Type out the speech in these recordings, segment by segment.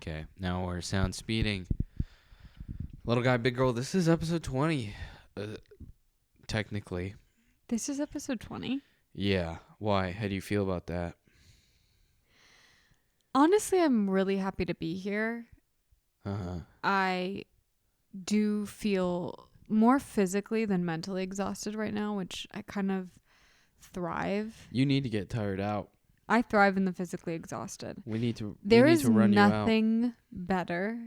Okay, now we're sound speeding. Little guy, big girl, this is episode 20. Technically. This is episode 20? Yeah. Why? How do you feel about that? Honestly, I'm really happy to be here. Uh-huh. I do feel more physically than mentally exhausted right now, which I kind of thrive. You need to get tired out. I thrive in the physically exhausted. We need to There we need is to run you out. nothing better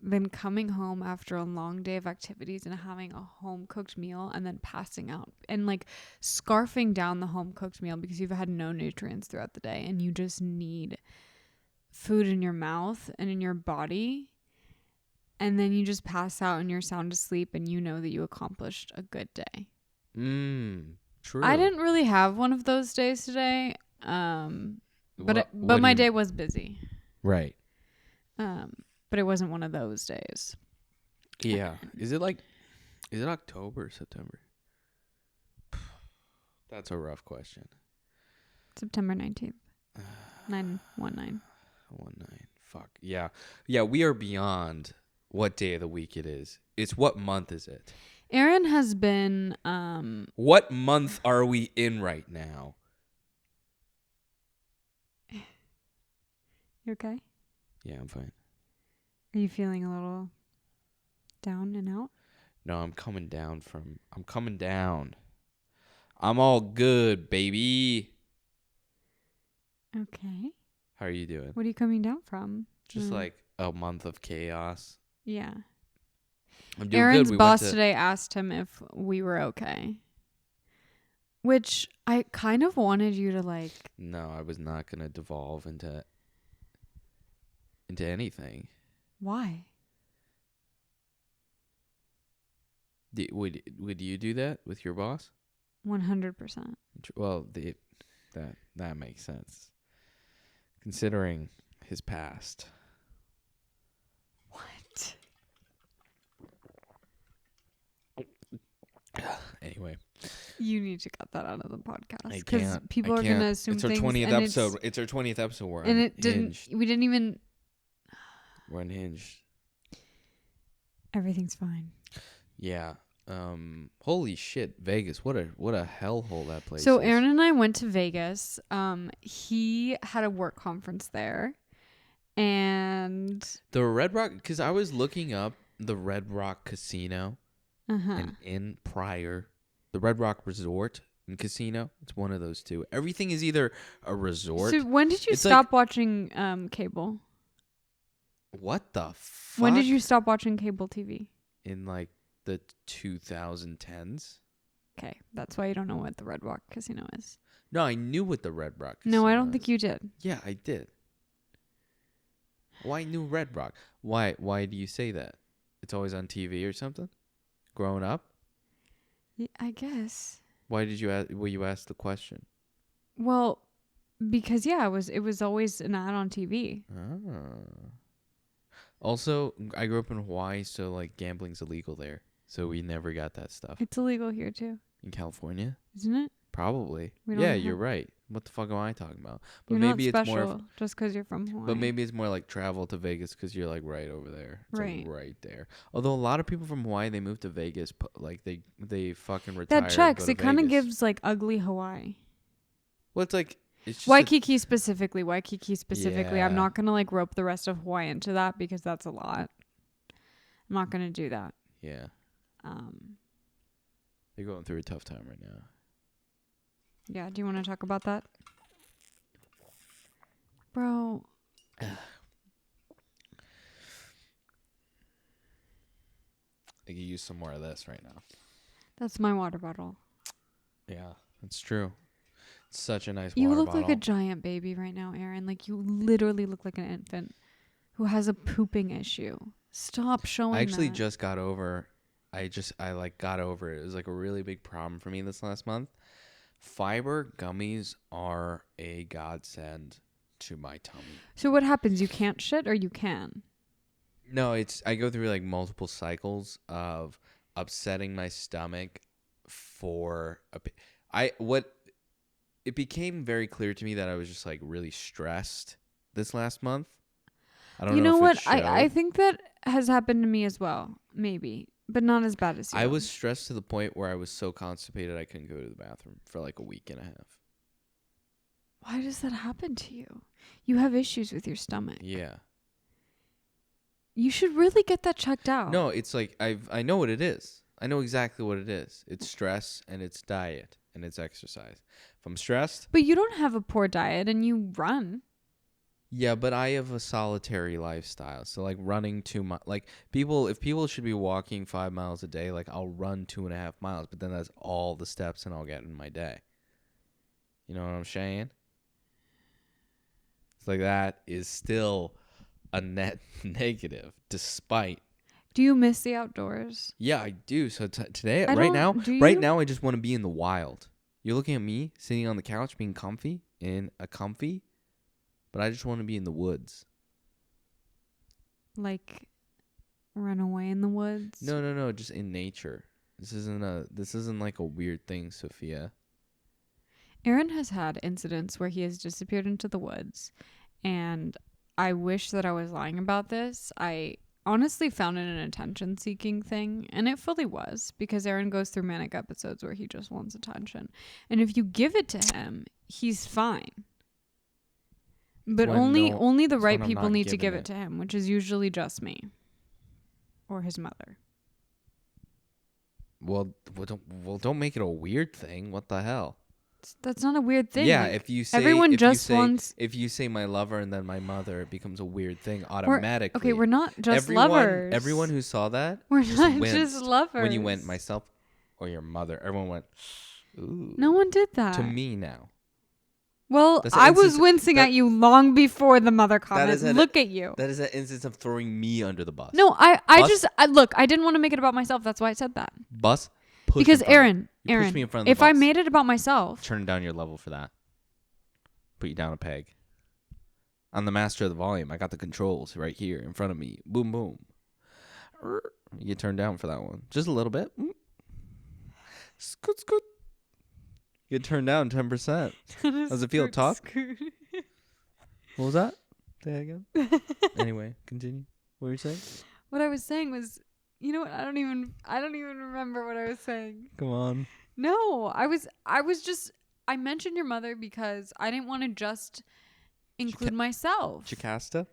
than coming home after a long day of activities and having a home-cooked meal and then passing out and like scarfing down the home-cooked meal because you've had no nutrients throughout the day and you just need food in your mouth and in your body, and then you just pass out and you're sound asleep and you know that you accomplished a good day. True. I didn't really have one of those days today, but my day was busy. Right. But it wasn't one of those days. Yeah. Is it October or September? That's a rough question. September 19th. 9/19. 19. Fuck. Yeah. Yeah, we are beyond what day of the week it is. It's what month is it? Aaron has been What month are we in right now? You okay? Yeah, I'm fine. Are you feeling a little down and out? No, I'm coming down. I'm all good, baby. Okay. How are you doing? What are you coming down from? Just like a month of chaos. Yeah. I'm doing Aaron's good. boss today asked him if we were okay. Which I kind of wanted you to like. No, I was not going to devolve into anything. Why? Would you do that with your boss? 100%. Well, that makes sense, considering his past. What? Anyway, you need to cut that out of the podcast because people are gonna assume it's our things. 20th episode. It's our 20th episode. We're and it unhinged. We didn't even. We're unhinged. Everything's fine. Yeah. Holy shit, Vegas! What a hellhole that place. So is. Aaron and I went to Vegas. He had a work conference there, and the Red Rock. Because I was looking up the Red Rock Casino, and in Pryor, the Red Rock Resort and Casino. It's one of those two. Everything is either a resort. So when did you stop watching cable? What the fuck? When did you stop watching cable TV? In like the 2010s. Okay, that's why you don't know what the Red Rock Casino is. No, I knew what the Red Rock Casino No, I don't is. think you did. Yeah, I did. Why knew Red Rock? Why do you say that? It's always on TV or something? Growing up? Yeah, I guess. Why did you ask the question? Well, because it was always an ad on TV. Oh. Also, I grew up in Hawaii, so like gambling's illegal there. So we never got that stuff. It's illegal here too. In California? Isn't it? Probably. Yeah, you're right. What the fuck am I talking about? But you're maybe not special it's more just because you're from Hawaii. But maybe it's more like travel to Vegas because you're like right over there. It's right. Like right there. Although a lot of people from Hawaii, they move to Vegas. Like they fucking retire. That checks. It kind of Vegas. gives like ugly Hawaii. Well, it's like it's just Waikiki specifically. Yeah. I'm not gonna like rope the rest of Hawaii into that because that's a lot. I'm not gonna do that. Yeah. They're going through a tough time right now. Yeah. Do you want to talk about that, bro? I could use some more of this right now. That's my water bottle. Yeah, that's true. It's such a nice You water look bottle. like a giant baby right now, Aaron. Like you literally look like an infant who has a pooping issue. Stop showing I actually that. just got over. I got over it. It was like a really big problem for me this last month. Fiber gummies are a godsend to my tummy. So what happens? You can't shit or you can? No, I go through like multiple cycles of upsetting my stomach it became very clear to me that I was just like really stressed this last month. I don't You know know if what? it's I showed. think that has happened to me as well. Maybe, but not as bad as you. I was stressed to the point where I was so constipated I couldn't go to the bathroom for like a week and a half. Why does that happen to you? You have issues with your stomach. Yeah. You should really get that checked out. No, it's like I know what it is. I know exactly what it is. It's stress and it's diet and it's exercise. If I'm stressed, But you don't have a poor diet and you run. yeah, but I have a solitary lifestyle. So like running 2 miles, like if people should be walking 5 miles a day, like I'll run 2.5 miles, but then that's all the steps and I'll get in my day. You know what I'm saying? It's like that is still a net negative, despite. Do you miss the outdoors? Yeah, I do. So today, I right don't. Do right you? now, I just want to be in the wild. You're looking at me sitting on the couch, being comfy in a comfy, but I just want to be in the woods. Like run away in the woods? No, just in nature. This isn't like a weird thing, Sophia. Aaron has had incidents where he has disappeared into the woods, and I wish that I was lying about this. I honestly found it an attention-seeking thing, and it fully was, because Aaron goes through manic episodes where he just wants attention. And if you give it to him, he's fine. But only the right people need to give it to him, which is usually just me or his mother. Well, don't make it a weird thing. What the hell? That's not a weird thing. Yeah, like, if you say everyone if just you say, wants. if you say my lover and then my mother, it becomes a weird thing automatically. Okay, we're not just lovers. Everyone who saw that, we're not winced just lovers. when you went myself or your mother. Everyone went, ooh. No one did that To me now. Well, I was wincing at you long before the mother comment. Look at you. That is an instance of throwing me under the bus. No, look, I didn't want to make it about myself. That's why I said that. Bus? Because Aaron, push me in front of the if bus. I made it about myself. Turn down your level for that. Put you down a peg. I'm the master of the volume. I got the controls right here in front of me. Boom, boom. You get turned down for that one. Just a little bit. Scoot, scoot. You get turned down 10%. Does it feel tough? What was that? Say that again. Anyway, continue. What were you saying? What I was saying was, you know what? I don't even remember what I was saying. Come on. No, I mentioned your mother because I didn't want to just include myself. Jocasta?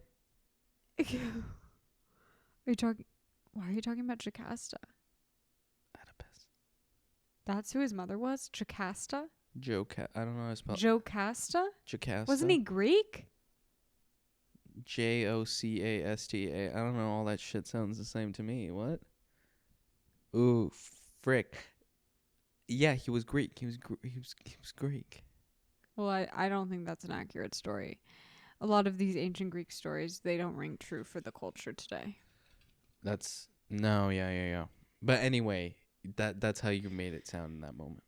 Why are you talking about Jocasta? Oedipus. That's who his mother was? Jocasta? I don't know how to spell. Jocasta? Jocasta? Wasn't he Greek? Jocasta. I don't know. All that shit sounds the same to me. What? Ooh, frick. Yeah, he was Greek. He was Greek. Well, I don't think that's an accurate story. A lot of these ancient Greek stories, they don't ring true for the culture today. Yeah. But anyway, that's how you made it sound in that moment.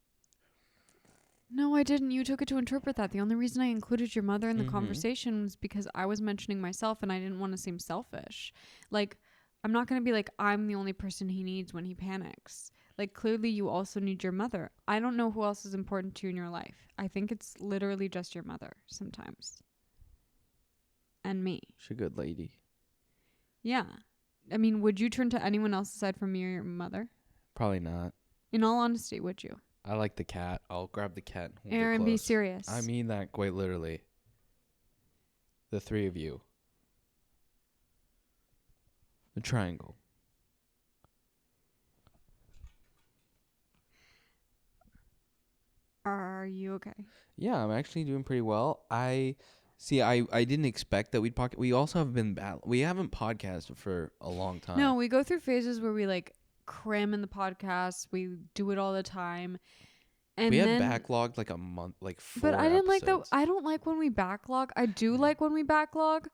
No, I didn't. You took it to interpret that. The only reason I included your mother in the conversation was because I was mentioning myself and I didn't want to seem selfish. Like, I'm not going to be like, I'm the only person he needs when he panics. Like, clearly you also need your mother. I don't know who else is important to you in your life. I think it's literally just your mother sometimes. And me. She's a good lady. Yeah. I mean, would you turn to anyone else aside from me or your mother? Probably not. In all honesty, would you? I like the cat. I'll grab the cat and hold her Aaron, close. be serious. I mean that quite literally. The three of you. The triangle. Are you okay? Yeah, I'm actually doing pretty well. I didn't expect that we'd podcast. We also have been we haven't podcasted for a long time. No, we go through phases where we like cram in the podcast. We do it all the time. And we had backlogged like a month, like 4 But I didn't episodes. like that. I don't like when we backlog. I do like when we backlog,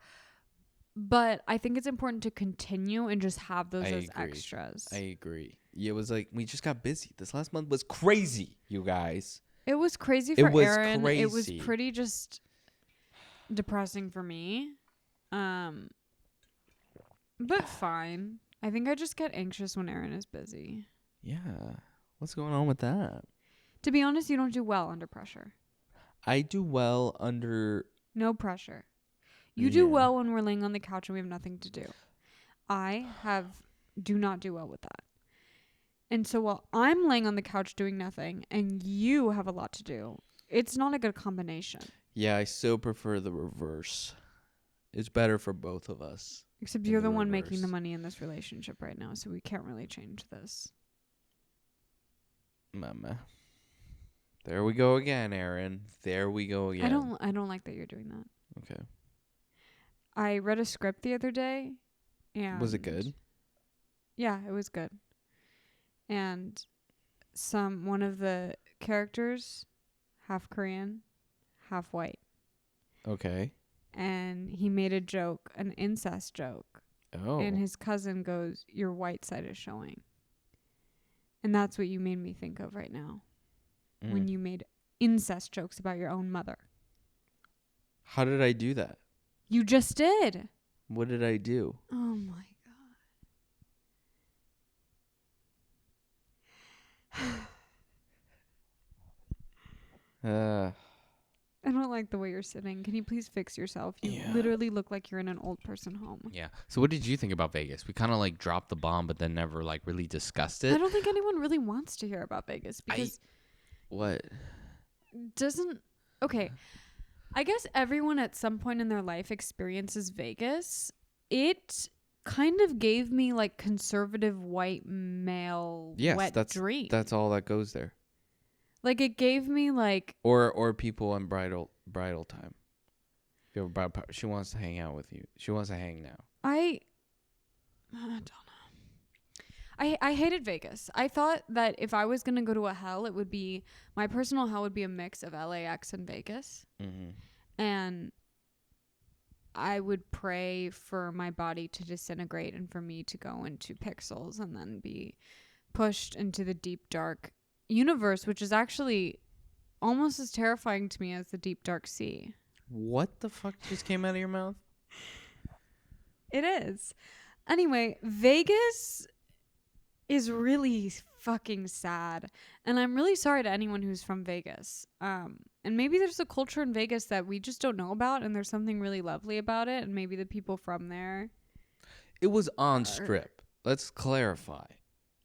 but I think it's important to continue and just have those as extras. I agree. Yeah, it was like we just got busy. This last month was crazy, you guys. It was crazy for Aaron. Crazy. It was pretty just depressing for me. But fine. I think I just get anxious when Aaron is busy. Yeah. What's going on with that? To be honest, you don't do well under pressure. I do well under... No pressure. You do well when we're laying on the couch and we have nothing to do. Do not do well with that. And so while I'm laying on the couch doing nothing and you have a lot to do, it's not a good combination. Yeah, I so prefer the reverse. It's better for both of us. Except you're the one making the money in this relationship right now, so we can't really change this. Mama. There we go again, Aaron. There we go again. I don't like that you're doing that. Okay. I read a script the other day, and was it good? Yeah, it was good. And one of the characters, half Korean, half white. Okay. And he made a joke, an incest joke. Oh. And his cousin goes, "Your white side is showing." And that's what you made me think of right now. When you made incest jokes about your own mother. How did I do that? You just did. What did I do? Oh my God. I don't like the way you're sitting. Can you please fix yourself? You literally look like you're in an old person home. Yeah. So what did you think about Vegas? We kind of like dropped the bomb, but then never like really discussed it. I don't think anyone really wants to hear about Vegas because what? Okay. I guess everyone at some point in their life experiences Vegas. It kind of gave me like conservative white male wet dream. That's all that goes there. Like it gave me like or people on bridal time. If you have a bridal she wants to hang out with you. She wants to hang now. I don't know. I hated Vegas. I thought that if I was going to go to a hell, it would be my personal hell would be a mix of LAX and Vegas. Mm-hmm. And I would pray for my body to disintegrate and for me to go into pixels and then be pushed into the deep dark universe, which is actually almost as terrifying to me as the deep dark sea. What the fuck just came out of your mouth? It is. Anyway, Vegas is really fucking sad, and I'm really sorry to anyone who's from Vegas. And maybe there's a culture in Vegas that we just don't know about, and there's something really lovely about it, and maybe the people from there. It was on Strip. Let's clarify.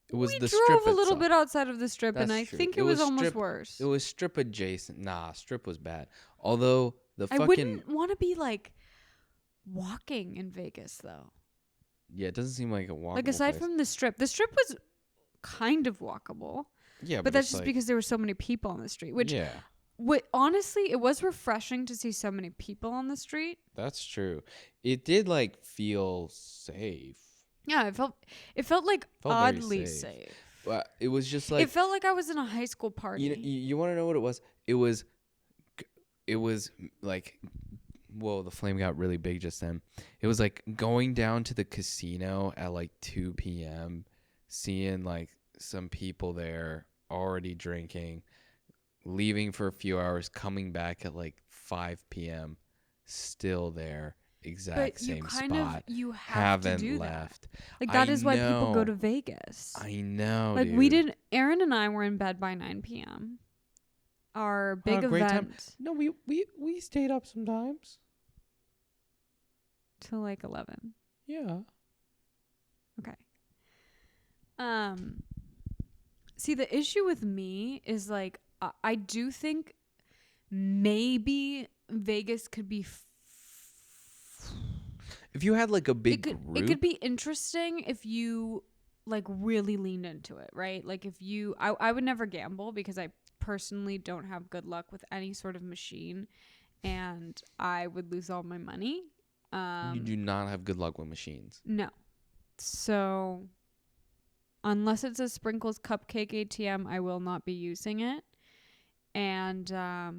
It was we the drove Strip a little itself. bit outside of the Strip, That's and I true. think it was almost worse. It was Strip adjacent. Nah, Strip was bad. Although I wouldn't want to be like walking in Vegas though. Yeah, it doesn't seem like a walkable Like aside place. from the Strip was kind of walkable. Yeah, but that's just because there were so many people on the street. Which, honestly, it was refreshing to see so many people on the street. That's true. It did like feel safe. Yeah, it felt like oddly safe. But it was just like it felt like I was in a high school party. You want to know what it was? It was like, whoa, the flame got really big just then. It was like going down to the casino at like 2 p.m., seeing like some people there already drinking, leaving for a few hours, coming back at like 5 p.m., still there. Exact same spot. You haven't to do left. That. Like that is why people go to Vegas. I know. Like dude. Aaron and I were in bed by 9 p.m. Our big event. Time. No, we stayed up sometimes. Till like 11. Yeah. Okay. See, the issue with me is like I do think maybe Vegas could be. If you had like a big group, group, it could be interesting if you like really leaned into it, right? Like if you, I would never gamble because I personally don't have good luck with any sort of machine, and I would lose all my money. You do not have good luck with machines. No. So unless it's a Sprinkles Cupcake ATM, I will not be using it. And I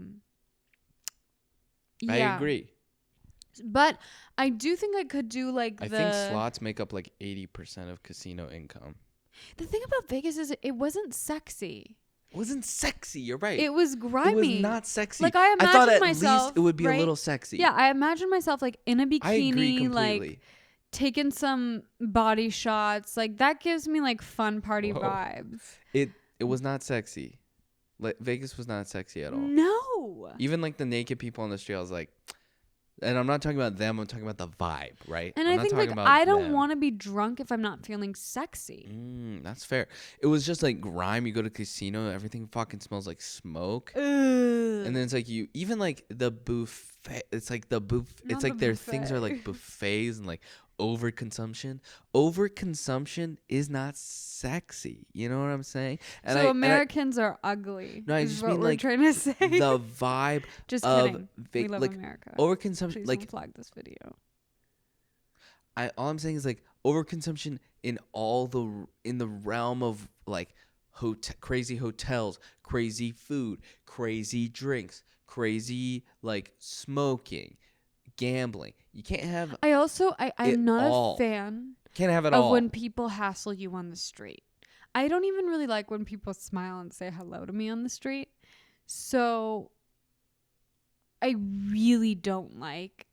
agree. But I do think I could do like I think slots make up like 80% of casino income. The thing about Vegas is it wasn't sexy. It wasn't sexy. You're right. It was grimy. It was not sexy. Like I imagine thought at myself, least it would be right? a little sexy. Yeah, I imagine myself like in a bikini, I agree completely. like taking some body shots. Like that gives me like fun party vibes. It was not sexy. Like Vegas was not sexy at all. No. Even like the naked people on the street, I was like, And I'm not talking about them. I'm talking about the vibe, right? And I'm I not think talking like about I don't them. want to be drunk if I'm not feeling sexy. That's fair. It was just like grime. You go to casino, everything fucking smells like smoke. Ugh. And then it's like you even like the buffet. It's like the buff. It's Not like the their things are like buffet. buffets and like overconsumption. Overconsumption is not sexy. You know what I'm saying? And So I Americans are ugly. No, I is just what mean, we're like, trying to say. the vibe Just of kidding. We love like America. overconsumption. Please Like don't flag this video. all I'm saying is like overconsumption in the realm of like crazy hotels, crazy food, crazy drinks, crazy like smoking, gambling. You can't have I'm not all. a fan Can't have it of all. when people hassle you on the street. I don't even really like when people smile and say hello to me on the street. So I really don't like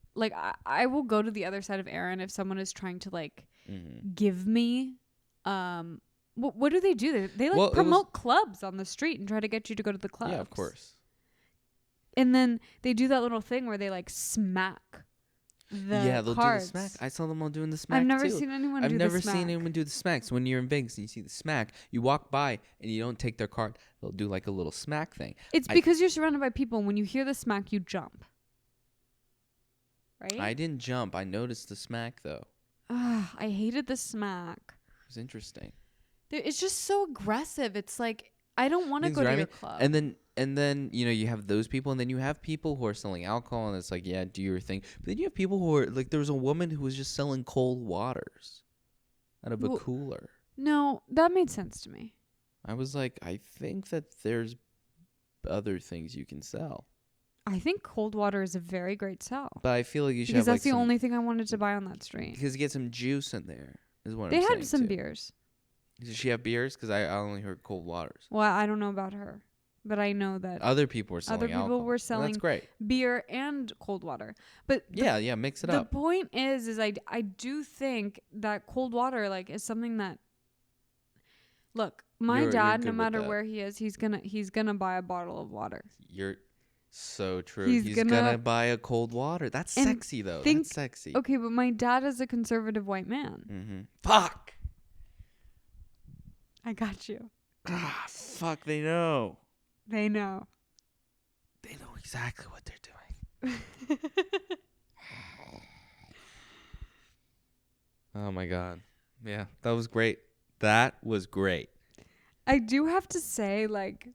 I will go to the other side of Aaron if someone is trying to like give me what do? They like promote clubs on the street and try to get you to go to the clubs. Yeah, of course. And then they do that little thing where they like smack the they'll cards. do the smack. I saw them all doing the smack. I've never too. seen anyone I've do never the smack. seen anyone do the smack. So when you're in Vegas and you see the smack, you walk by and you don't take their card. They'll do like a little smack thing. It's because you're surrounded by people. And when you hear the smack, you jump. Right? I didn't jump. I noticed the smack though. I hated the smack. It was interesting. It's just so aggressive. It's like I don't want to go to your club. And then you have those people, and then you have people who are selling alcohol, and it's like, yeah, do your thing. But then you have people who are like, there was a woman who was just selling cold waters out of a cooler. No, that made sense to me. I was like, I think that there's other things you can sell. I think cold water is a very great sell. But I feel like you should because have that's like the only thing I wanted to buy on that street. Because you get some juice in there. Is what they I'm saying had some too. beers. Did she have beers? Because I only heard cold waters. Well, I don't know about her, but I know that Other people were selling alcohol. were selling that's great. beer and cold water. But Yeah, mix it up. The point is I do think that cold water like is something that. Look, my dad, no matter where he is, he's gonna buy a bottle of water. You're so true. He's gonna buy a cold water. That's sexy though. That's sexy. Okay, but my dad is a conservative white man. Mm-hmm. Fuck. I got you. Fuck. They know. They know. They know exactly what they're doing. Oh my god. Yeah, that was great. That was great. I do have to say, like,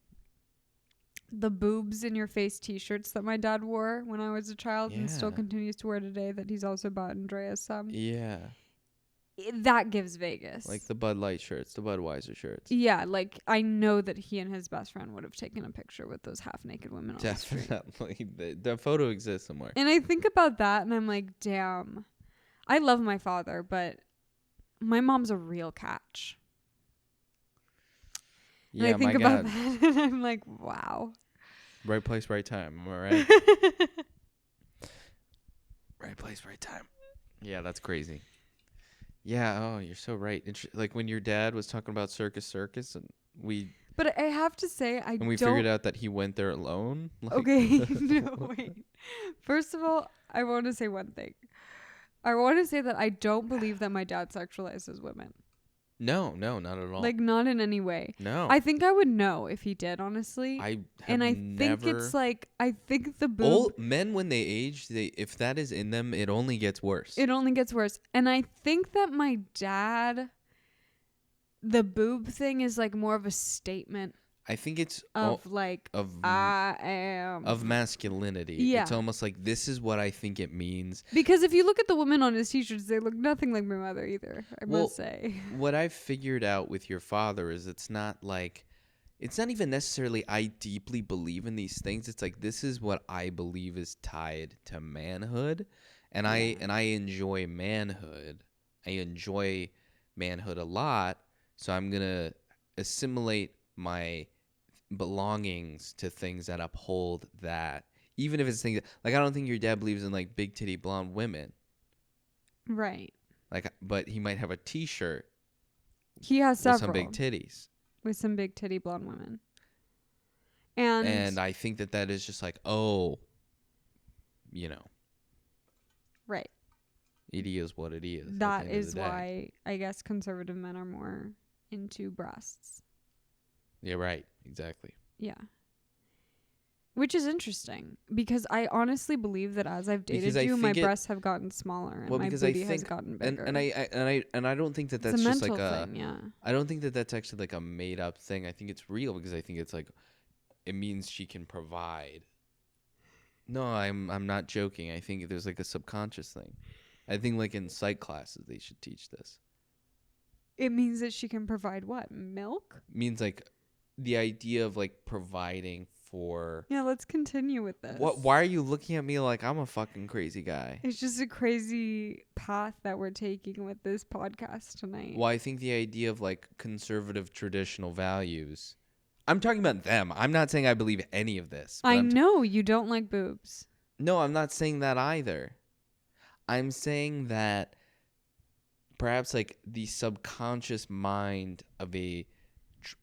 the boobs in your face t-shirts that my dad wore when I was a child and still continues to wear today, that he's also bought Andreas some. Yeah. That gives Vegas. Like the Bud Light shirts, the Budweiser shirts. Yeah, like I know that he and his best friend would have taken a picture with those half-naked women on the street. Definitely. The photo exists somewhere. And I think about that and I'm like, damn. I love my father, but my mom's a real catch. And I think about that and I'm like, wow. Right place, right time. Am I right? Right place, right time. Yeah, that's crazy. Yeah, oh, you're so right. Like when your dad was talking about Circus and we... But I have to say, we figured out that he went there alone. Like, okay, no, wait. First of all, I want to say one thing. I want to say that I don't believe that my dad sexualizes women. No, not at all. Like, not in any way. No. I think I would know if he did, honestly. think it's like, I think the boob... Old men, when they age, if that is in them, it only gets worse. It only gets worse. And I think that my dad... The boob thing is like more of a statement. I think it's of I am of masculinity. Yeah, it's almost like this is what I think it means. Because if you look at the women on his t-shirts, they look nothing like my mother either. I must say. What I've figured out with your father is it's not even necessarily I deeply believe in these things. It's like this is what I believe is tied to manhood, and I enjoy manhood. I enjoy manhood a lot. So I'm going to assimilate my belongings to things that uphold that. Even if it's things like I don't think your dad believes in like big titty blonde women. Right. Like, but he might have a t-shirt. He has several. With some big titties. With some big titty blonde women. And I think that is just like, oh, Right. It is what it is. That is why I guess conservative men are more into breasts. Yeah, right. Exactly. Yeah. Which is interesting because I honestly believe that as I've dated you, my breasts have gotten smaller and my booty has gotten bigger. And I don't think that it's that's a just mental like a thing, yeah. I don't think that that's actually like a made up thing. I think it's real because I think it's like it means she can provide. No, I'm not joking. I think there's like a subconscious thing. I think like in psych classes they should teach this. It means that she can provide what? Milk? Means like the idea of like providing for. Yeah, let's continue with this. Why are you looking at me like I'm a fucking crazy guy? It's just a crazy path that we're taking with this podcast tonight. Well, I think the idea of like conservative traditional values. I'm talking about them. I'm not saying I believe any of this. I know you don't like boobs. No, I'm not saying that either. I'm saying that perhaps like the subconscious mind of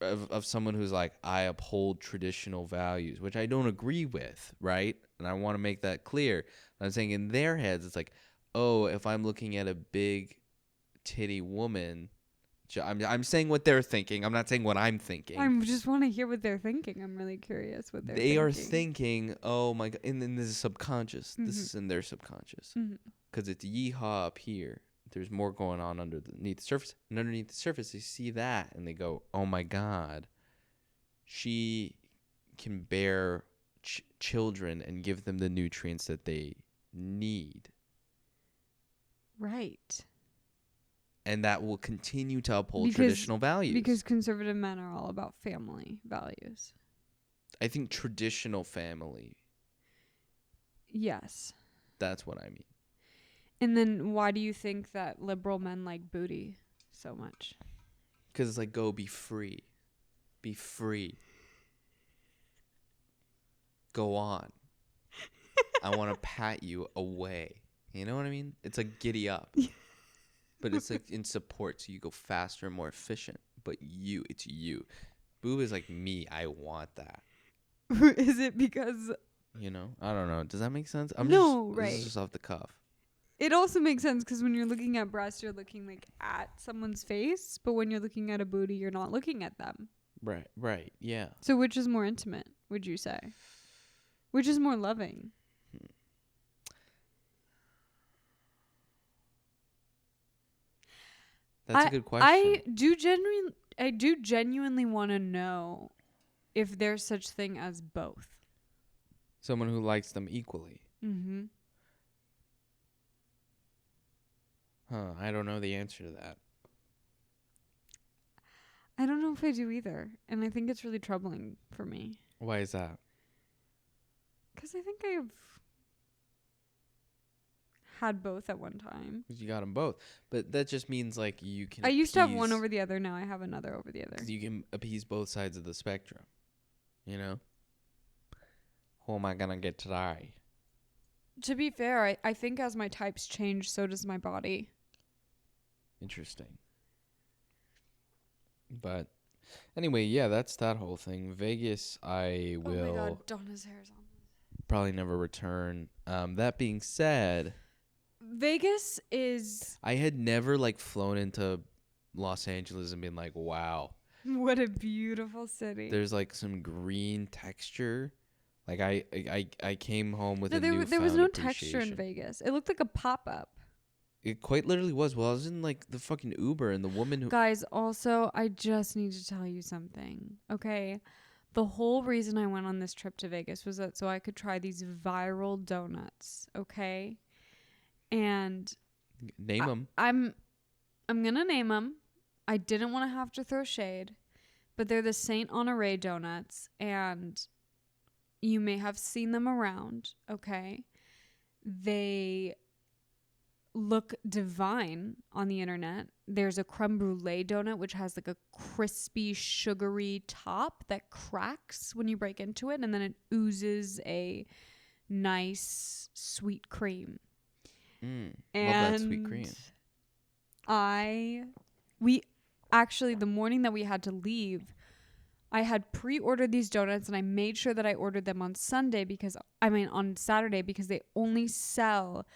of someone who's like, I uphold traditional values, which I don't agree with, right? And I want to make that clear. I'm saying in their heads, it's like, oh, if I'm looking at a big titty woman, I'm saying what they're thinking. I'm not saying what I'm thinking. I just want to hear what they're thinking. I'm really curious what they are thinking. Oh my God. And then this is subconscious. Mm-hmm. This is in their subconscious. Because it's yeehaw up here. There's more going on underneath the surface. And underneath the surface, they see that and they go, oh my God, she can bear children and give them the nutrients that they need. Right. And that will continue to uphold traditional values. Because conservative men are all about family values. I think traditional family. Yes. That's what I mean. And then why do you think that liberal men like booty so much? Because it's like, go be free. Be free. Go on. I want to pat you away. You know what I mean? It's like giddy up. But it's like in support, so you go faster and more efficient. But it's you. Boob is like me. I want that. Is it because... You know? I don't know. Does that make sense? Right. This is just off the cuff. It also makes sense because when you're looking at breasts, you're looking like at someone's face. But when you're looking at a booty, you're not looking at them. Right, yeah. So which is more intimate, would you say? Which is more loving? That's a good question. I do genuinely want to know if there's such thing as both. Someone who likes them equally. Mm-hmm. Huh, I don't know the answer to that. I don't know if I do either. And I think it's really troubling for me. Why is that? Because I think I've had both at one time. You got them both. But that just means like you can I used to have one over the other. Now I have another over the other. You can appease both sides of the spectrum. You know? Who am I going to get today? To be fair, I think as my types change, so does my body. Interesting. But anyway, yeah, that's that whole thing. Vegas, I will... Oh my God, Donna's hair is on. Probably never return. That being said... Vegas is... I had never, like, flown into Los Angeles and been like, wow. What a beautiful city. There's, like, some green texture. Like, I came home with a there newfound was no appreciation. texture in Vegas. It looked like a pop-up. It quite literally was. Well, I was in, like, the fucking Uber, and the woman who... Guys, also, I just need to tell you something, okay? The whole reason I went on this trip to Vegas was that so I could try these viral donuts, okay? And... Name them. I'm going to name them. I didn't want to have to throw shade, but they're the Saint Honoré donuts, and you may have seen them around, okay? They... look divine on the internet. There's a creme brulee donut which has like a crispy sugary top that cracks when you break into it, and then it oozes a nice sweet cream. Love that sweet cream. We actually, the morning that we had to leave, I had pre-ordered these donuts, and I made sure that I ordered them on Saturday because they only sell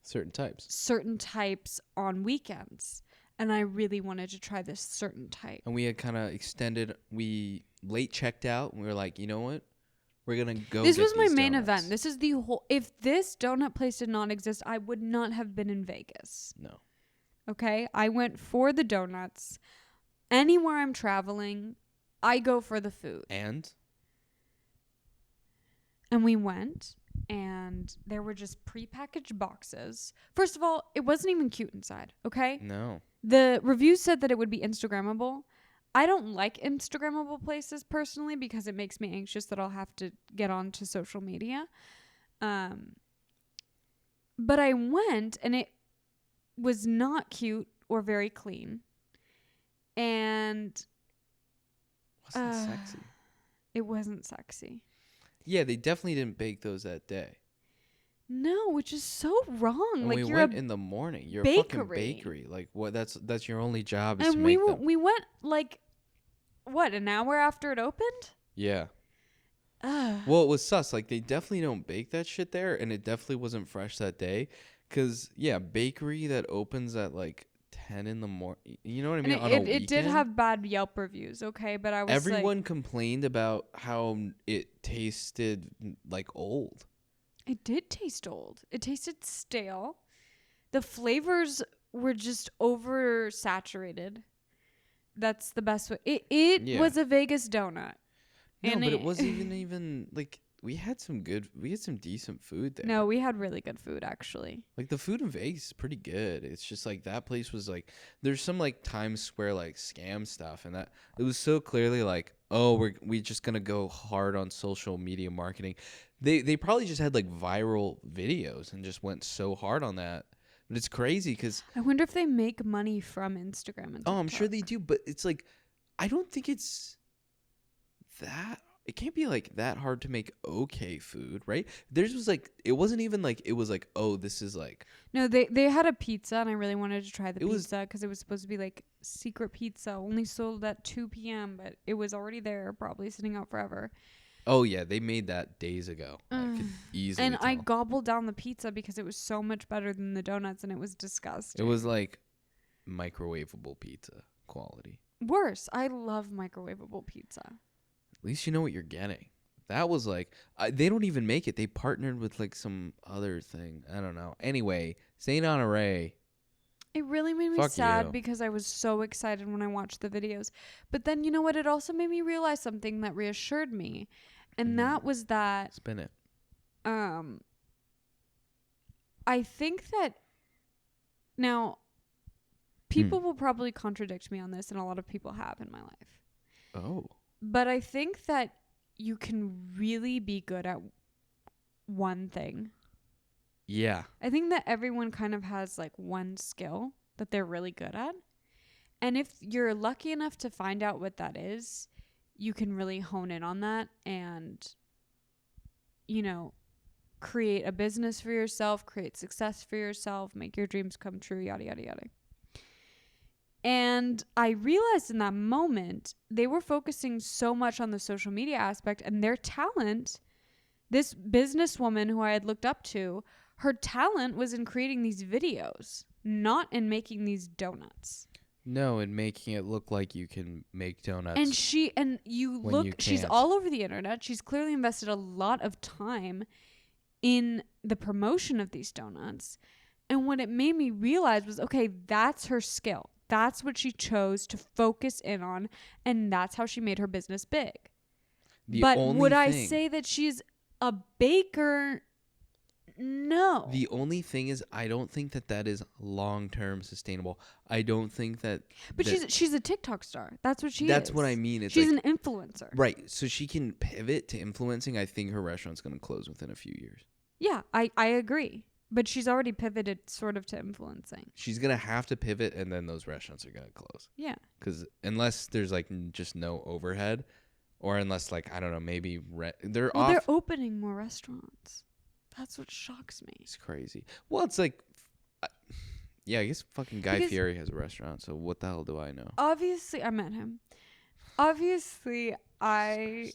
certain types on weekends. And I really wanted to try this certain type. And we had kind of extended. We late checked out, and we were like, you know what? We're gonna go. This get was my these main donuts. event. This is the whole. If this donut place did not exist, I would not have been in Vegas. No. Okay, I went for the donuts. Anywhere I'm traveling, I go for the food. And we went, and there were just prepackaged boxes. First of all, it wasn't even cute inside. Okay. no. The reviews said that it would be Instagrammable. I don't like Instagrammable places personally because it makes me anxious that I'll have to get onto social media. But I went, and it was not cute or very clean. And Wasn't sexy. it wasn't sexy. Yeah, they definitely didn't bake those that day. No, which is so wrong. And like we you're went a in the morning. You're a bakery. fucking bakery. Like what? That's your only job is and to we make them. we went like what, an hour after it opened? Yeah. Ugh. Well, it was sus. Like they definitely don't bake that shit there, and it definitely wasn't fresh that day. Cause yeah, bakery that opens at like 10 in the morning. You know what I mean? On a it did weekend? have bad Yelp reviews, okay, but I was Everyone complained about how it tasted like old. it did taste old. It tasted stale. The flavors were just oversaturated. That's the best way. It Yeah. was a Vegas donut. No, And but it wasn't even like we had some decent food there. No, we had really good food actually. Like the food in Vegas is pretty good. It's just like that place was like there's some like Times Square like scam stuff, and that it was so clearly like, oh, we just gonna go hard on social media marketing. They probably just had like viral videos and just went so hard on that. But it's crazy because I wonder if they make money from Instagram and oh, I'm sure TikTok. they do, but it's like I don't think it's that. It can't be like that hard to make okay food, right? Theirs was like it wasn't even like it was like, oh, this is like No, they had a pizza, and I really wanted to try the It was- pizza because it was supposed to be like secret pizza, only sold at 2 p.m., but it was already there, probably sitting out forever. oh yeah, they made that days ago. I could easily And I tell. gobbled down the pizza because it was so much better than the donuts, and it was disgusting. It was like microwavable pizza quality. Worse. I love microwavable pizza. At least you know what you're getting. That was like they don't even make it. They partnered with like some other thing. I don't know. Anyway, Saint Honore. It really made me Fuck sad you. because I was so excited when I watched the videos. But then, you know what? It also made me realize something that reassured me. And that was that Spin it. I think that now people will probably contradict me on this, and a lot of people have in my life. Oh. But I think that you can really be good at one thing. Yeah. I think that everyone kind of has like one skill that they're really good at. And if you're lucky enough to find out what that is, you can really hone in on that and, you know, create a business for yourself, create success for yourself, make your dreams come true, yada, yada, yada. And I realized in that moment, they were focusing so much on the social media aspect and their talent. This businesswoman who I had looked up to, her talent was in creating these videos, not in making these donuts. No, and making it look like you can make donuts. And she's can't. all over the internet. She's clearly invested a lot of time in the promotion of these donuts. And what it made me realize was, okay, that's her skill. That's what she chose to focus in on, and that's how she made her business big. But would I say that she's a baker? No. The only thing is, I don't think that is long-term sustainable. I don't think that. But she's a TikTok star. That's what she is. That's what I mean. It's she's like, an influencer. right. So she can pivot to influencing. I think her restaurant's going to close within a few years. Yeah, I agree. But she's already pivoted sort of to influencing. She's going to have to pivot, and then those restaurants are going to close. Yeah. Because unless there's like just no overhead, or unless like, I don't know, maybe they're opening more restaurants. That's what shocks me. It's crazy. Well, it's like, yeah, I guess fucking Guy Fieri has a restaurant. So what the hell do I know? Obviously, I met him. Obviously, I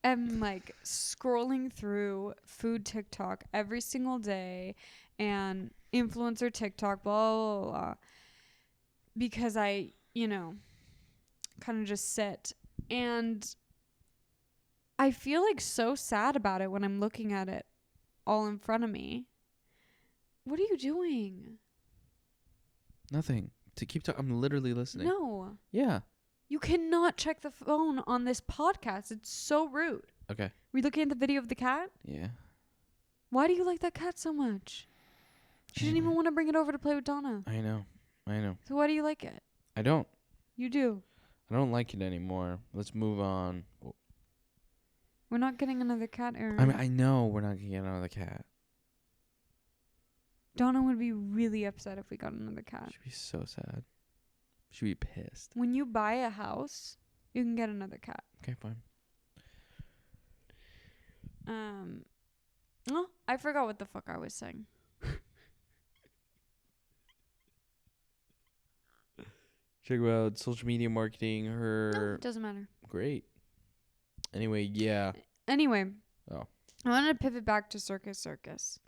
am like scrolling through food TikTok every single day, and influencer TikTok, blah, blah, blah, because I, kind of just sit. And I feel like so sad about it when I'm looking at it all in front of me. What are you doing? Nothing. To keep talking. I'm literally listening. No. Yeah. You cannot check the phone on this podcast. It's so rude. Okay. Were you looking at the video of the cat? Yeah. Why do you like that cat so much? She didn't even want to bring it over to play with Donna. I know. So why do you like it? I don't. You do. I don't like it anymore. Let's move on. We're not getting another cat, Aaron. I mean, I know we're not gonna get another cat. Donna would be really upset if we got another cat. She'd be so sad. She'd be pissed. When you buy a house, you can get another cat. Okay, fine. Oh, I forgot what the fuck I was saying. Check about social media marketing. No, doesn't matter. Great. Anyway, yeah. Anyway. Oh. I wanted to pivot back to Circus.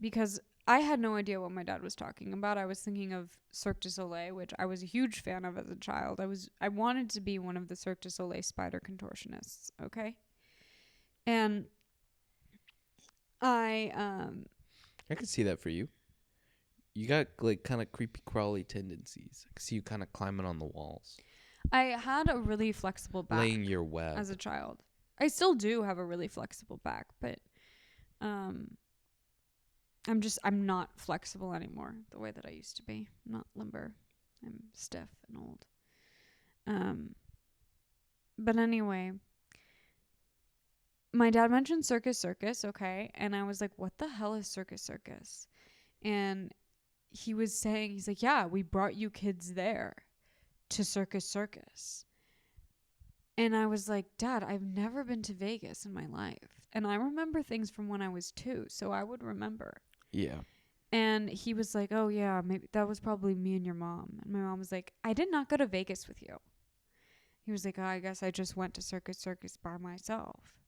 Because I had no idea what my dad was talking about. I was thinking of Cirque du Soleil, which I was a huge fan of as a child. I wanted to be one of the Cirque du Soleil spider contortionists, okay? And I could see that for you. You got like kind of creepy crawly tendencies. I could see you kind of climbing on the walls. I had a really flexible back laying your web as a child. I still do have a really flexible back, but I'm not flexible anymore the way that I used to be. I'm not limber. I'm stiff and old. But anyway, my dad mentioned Circus, okay? And I was like, what the hell is Circus? And he was saying, he's like, yeah, we brought you kids there to Circus. And I was like, Dad, I've never been to Vegas in my life. And I remember things from when I was 2, so I would remember. Yeah. And he was like, oh, yeah, maybe that was probably me and your mom. And my mom was like, I did not go to Vegas with you. He was like, oh, I guess I just went to Circus by myself.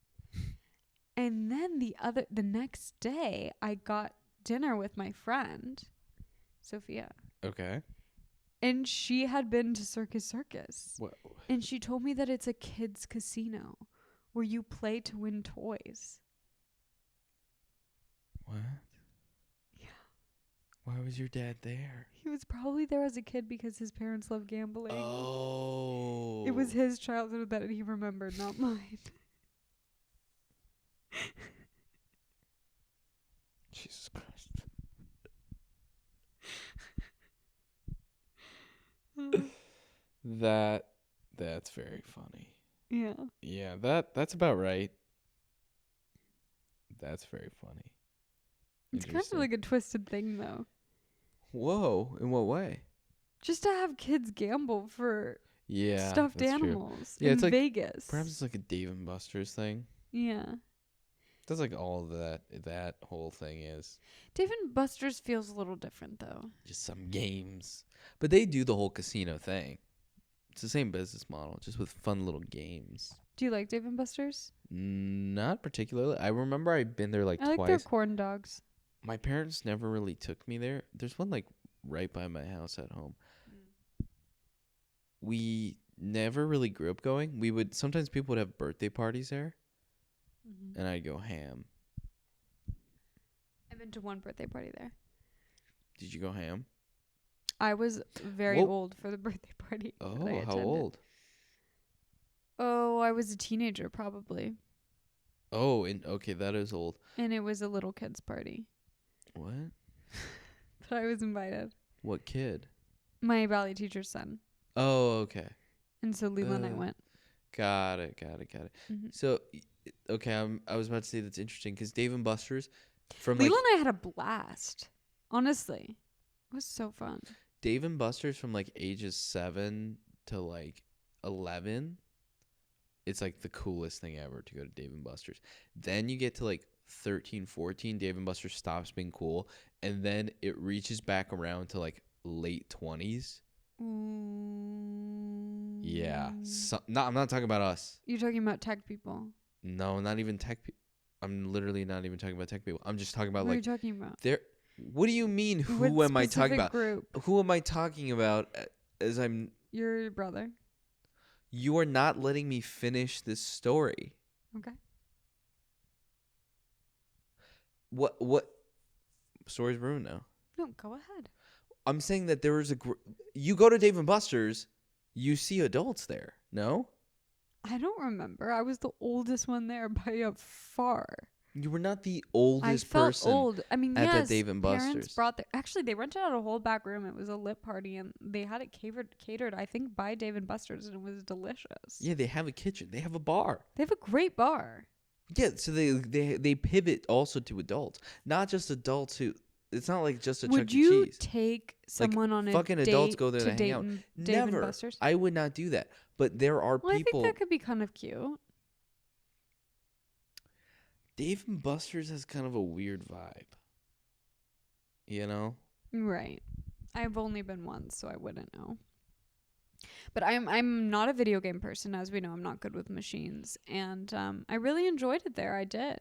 And then the next day, I got dinner with my friend, Sophia. Okay. And she had been to Circus. What? And she told me that it's a kids' casino where you play to win toys. What? Yeah. Why was your dad there? He was probably there as a kid because his parents loved gambling. Oh. It was his childhood that he remembered, not mine. Jesus Christ. That's very funny. Yeah. Yeah, that's about right. That's very funny. It's kind of like a twisted thing, though. Whoa, in what way? Just to have kids gamble for stuffed that's animals true. Yeah, in it's like, Vegas. Perhaps it's like a Dave and Buster's thing. Yeah. That's like all that whole thing is. Dave and Buster's feels a little different, though. Just some games. But they do the whole casino thing. It's the same business model, just with fun little games. Do you like Dave and Buster's? Not particularly. I remember I've been there like I twice. like their corn dogs. My parents never really took me there. There's one like right by my house at home. We never really grew up going. Sometimes people would have birthday parties there, and I'd go ham. I've been to one birthday party there. Did you go ham? I was very old for the birthday party. Oh, how old? Oh, I was a teenager probably. Oh, okay, that is old. And it was a little kid's party. What? But I was invited. What kid? My ballet teacher's son. Oh, okay. And so Leela and I went. Got it. Mm-hmm. So, okay, I was about to say that's interesting because Dave and Buster's Leela and I had a blast. Honestly, it was so fun. Dave and Buster's from like ages 7 to like 11. It's like the coolest thing ever to go to Dave and Buster's. Then you get to like 13, 14, Dave and Buster's stops being cool, and then it reaches back around to like late 20s. Yeah. I'm not talking about us. You're talking about tech people. No, not even tech people. I'm literally not even talking about tech people. I'm just talking about what are you talking about? What do you mean? Who What am I talking specific about? group? Who am I talking about? As I'm. Your brother. You are not letting me finish this story. Okay. What? Story's ruined now. No, go ahead. I'm saying that there is you go to Dave and Buster's, you see adults there. No, I don't remember. I was the oldest one there by a far. you were not the I oldest felt person old. I mean, at yes, that Dave and parents Buster's. brought their. Actually, they rented out a whole back room. It was a lit party, and they had it catered. I think by Dave and Buster's, and it was delicious. Yeah, they have a kitchen. They have a bar. They have a great bar. Yeah, so they pivot also to adults, not just adults who. It's not like just a Chuck Would E. you Cheese. take someone on a fucking date adults go there to to hang out. Dave and Never. Buster's? I would not do that. But there are Well, people. I think that could be kind of cute. Dave and Buster's has kind of a weird vibe. You know? Right. I've only been once, so I wouldn't know. But I'm not a video game person, as we know. I'm not good with machines, and I really enjoyed it there. I did.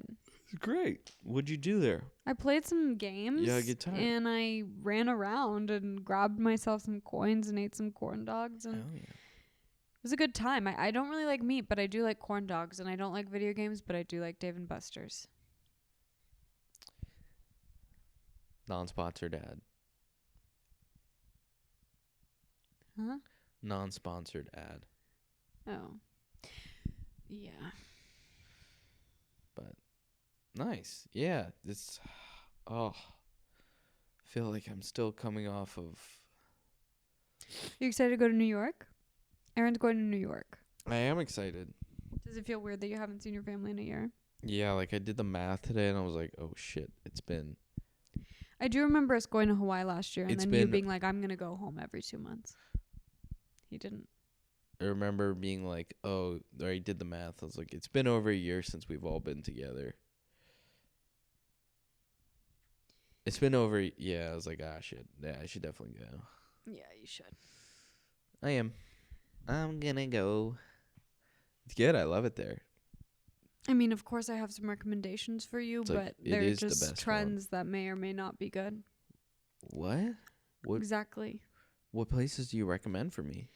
Great. What'd you do there? I played some games. Yeah, good time. And I ran around and grabbed myself some coins and ate some corn dogs, and Oh, yeah. it was a good time. I don't really like meat, but I do like corn dogs, and I don't like video games, but I do like Dave and Buster's. Non-sponsored ad. Huh? Non-sponsored ad. Oh. Yeah. But nice. Yeah. This. Oh. Feel like I'm still coming off of. You excited to go to New York? Aaron's going to New York. I am excited. Does it feel weird that you haven't seen your family in a year? Yeah, like I did the math today and I was like, oh shit, it's been. I do remember us going to Hawaii last year, and It's then you been- being like, I'm going to go home every 2 months. He didn't. I remember being like, oh, I already did the math. I was like, it's been over a year since we've all been together. It's been over. Yeah, I was like, ah, shit. Yeah, I should definitely go. Yeah, you should. I am. I'm gonna go. It's good. I love it there. I mean, of course, I have some recommendations for you, It's like, but it they're is the just best trends that may or may not be good. What? What? Exactly. What places do you recommend for me?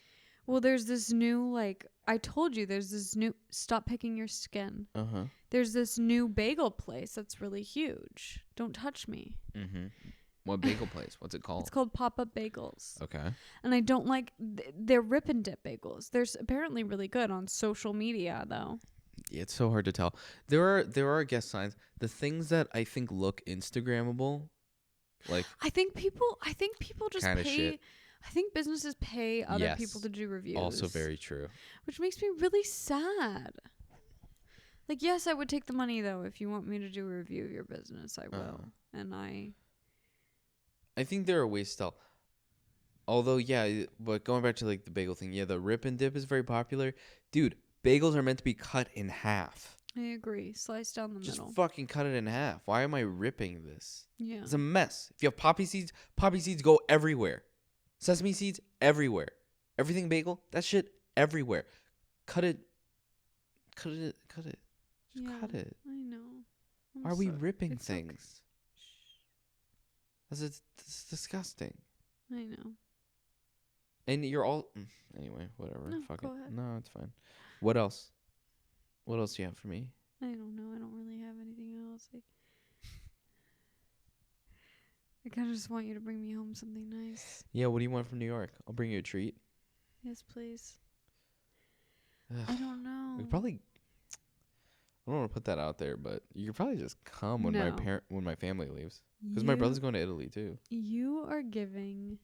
Well, there's this new, like, I told you, there's this new, stop picking your skin. Uh-huh. There's this new bagel place that's really huge. Don't touch me. Mm-hmm. What bagel place? What's it called? It's called Pop-Up Bagels. Okay. And I don't like, they're rip and dip bagels. They're apparently really good on social media, though. It's so hard to tell. There are guest signs. The things that I think look Instagrammable, like I think people just Kinda pay. shit. I think businesses pay other Yes. people to do reviews. also very true. Which makes me really sad. Like, yes, I would take the money, though. If you want me to do a review of your business, I will. And I think there are ways to tell. Although, yeah, but going back to like the bagel thing, yeah, the rip and dip is very popular. Dude, bagels are meant to be cut in half. I agree. Slice down the Just middle. fucking cut it in half. Why am I ripping this? Yeah. It's a mess. If you have poppy seeds go everywhere. Sesame seeds everywhere. Everything bagel, that shit everywhere. Cut it. Just cut it. I know. Why are we ripping It's okay. things? It's disgusting. I know. And you're all anyway, whatever. No, Fuck go it. ahead. No, it's fine. What else? What else do you have for me? I don't know. I don't really have anything else. I kind of just want you to bring me home something nice. Yeah, what do you want from New York? I'll bring you a treat. Yes, please. Ugh. I don't know. We probably. I don't want to put that out there, but you could probably just come when No. when my family leaves, because my brother's going to Italy too. You are giving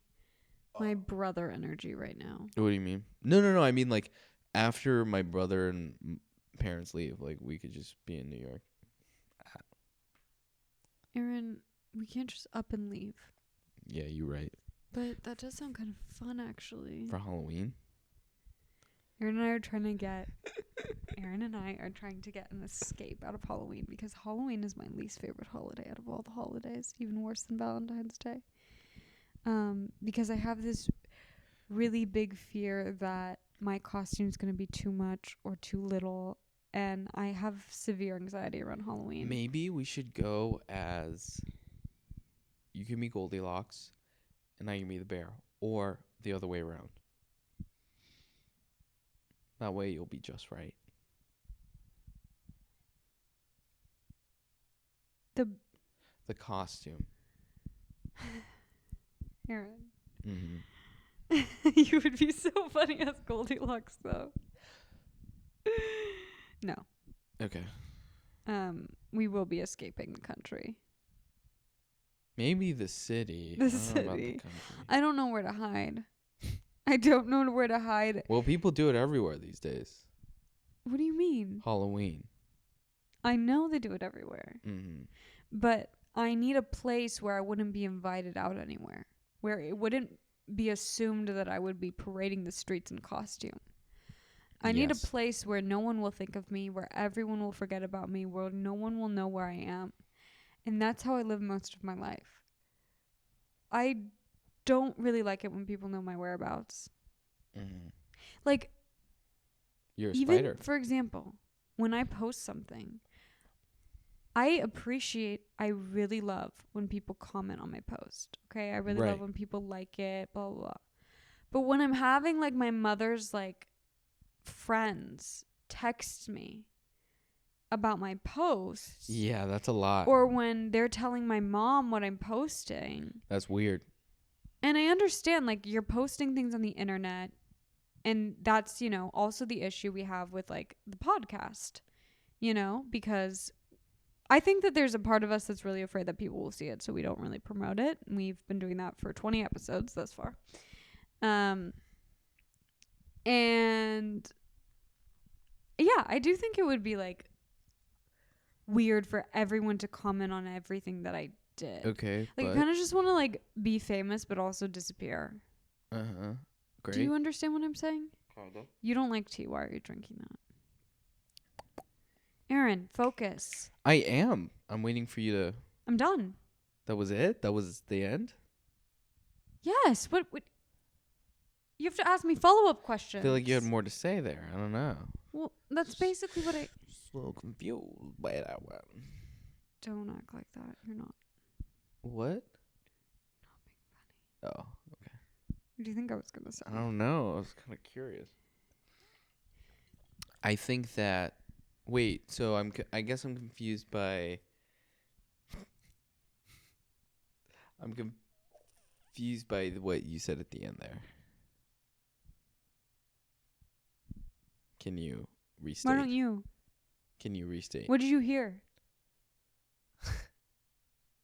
my brother energy right now. What do you mean? No. I mean like after my brother and parents leave, like we could just be in New York. Aaron, we can't just up and leave. Yeah, you're right. But that does sound kind of fun, actually. For Halloween. Aaron and I are trying to get an escape out of Halloween, because Halloween is my least favorite holiday out of all the holidays, even worse than Valentine's Day. Because I have this really big fear that my costume is going to be too much or too little, and I have severe anxiety around Halloween. Maybe we should go as You can be Goldilocks, and I can be the bear, or the other way around. That way you'll be just right. The costume. Aaron. Mm-hmm. You would be so funny as Goldilocks, though. No. Okay. We will be escaping the country. Maybe the city. The I don't know about the city. country. I don't know where to hide. I don't know where to hide. Well, people do it everywhere these days. What do you mean? Halloween. I know they do it everywhere. Mm-hmm. But I need a place where I wouldn't be invited out anywhere. Where it wouldn't be assumed that I would be parading the streets in costume. I need a Yes. place where no one will think of me, where everyone will forget about me, where no one will know where I am. And that's how I live most of my life. I don't really like it when people know my whereabouts. Mm-hmm. Like, You're a even, spider. for example, when I post something, I really love when people comment on my post. Okay? I really love Right. when people like it, blah, blah, blah. But when I'm having, like, my mother's, like, friends text me about my posts. Yeah, that's a lot. Or when they're telling my mom what I'm posting. That's weird. And I understand, like, you're posting things on the internet. And that's, you know, also the issue we have with, like, the podcast. You know, because I think that there's a part of us that's really afraid that people will see it, so we don't really promote it. And we've been doing that for 20 episodes thus far. And yeah, I do think it would be, like, weird for everyone to comment on everything that I did. Okay. Like, I kind of just want to, like, be famous but also disappear. Uh-huh. Great. Do you understand what I'm saying? Kinda. You don't like tea. Why are you drinking that? Aaron, focus. I am. I'm waiting for you to... I'm done. That was it? That was the end? Yes. What? You have to ask me follow-up I questions. feel like you had more to say there. I don't know. Well, that's basically what I... Just a little confused by that one. Don't act like that. You're not. What? Not being funny. Oh, okay. What do you think I was going to say? I don't know. I was kind of curious. I think that... Wait, so I guess I'm confused by... I'm confused by what you said at the end there. Can you restate? Why don't you? Can you restate? What did you hear?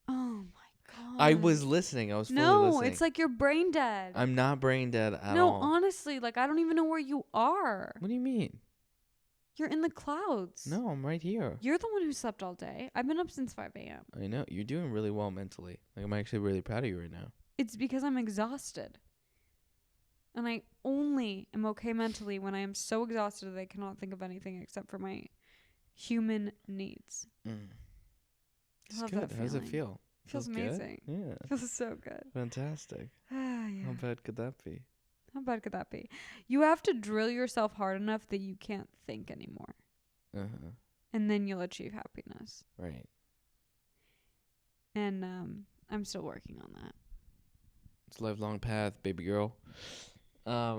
Oh my god. I was listening. I was fully No, listening. it's like you're brain dead. I'm not brain dead at no, all. honestly, like I don't even know where you are. What do you mean? You're in the clouds. No, I'm right here. You're the one who slept all day. I've been up since 5 a.m. I know. You're doing really well mentally. Like, I'm actually really proud of you right now. It's because I'm exhausted. And I only am okay mentally when I am so exhausted that I cannot think of anything except for my human needs. It's Love good. that How does it feeling. feel? Feels good? amazing. Yeah. Feels so good. Fantastic. Ah, yeah. How bad could that be? How bad could that be? You have to drill yourself hard enough that you can't think anymore. Uh-huh. And then you'll achieve happiness. Right. And I'm still working on that. It's a lifelong path, baby girl. I